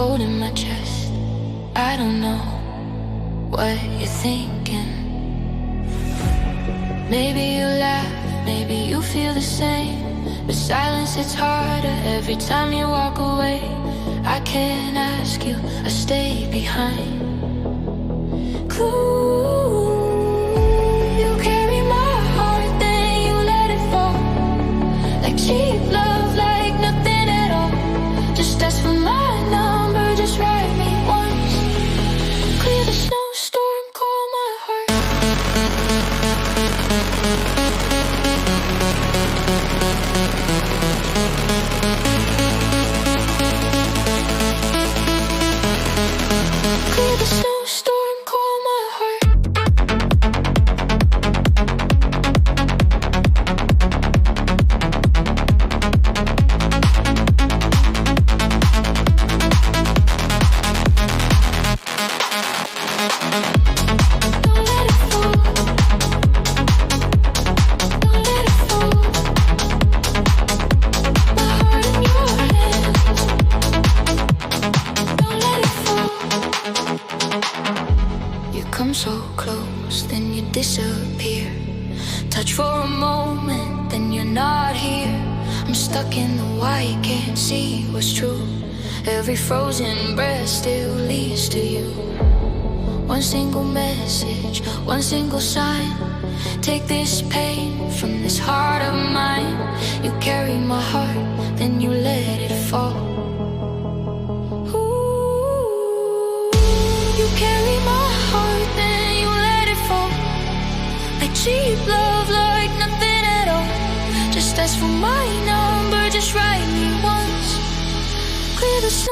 cold in my chest. I don't know what you're thinking. Maybe you laugh, maybe you feel the same, but silence hits harder every time you walk away. I can't ask you, I stay behind. You carry my heart, then you let it fall. Like cheap love, like nothing at all. Just ask for my number, just write me once. Clear the snowstorm, calm my heart. Clear the snowstorm, calm my heart. Don't let it fall. Don't let it fall. My heart in your hands. Don't let it fall. You come so close, then you disappear. Touch for a moment, then you're not here. I'm stuck in the white, can't see what's true. Every frozen breath still leads to you. One single message, one single sign. Take this pain from this heart of mine. You carry my heart, then you let it fall. Ooh, you carry my heart, then you let it fall. Like cheap love, like nothing at all. Just ask for my number, just write me once. Clear the sun.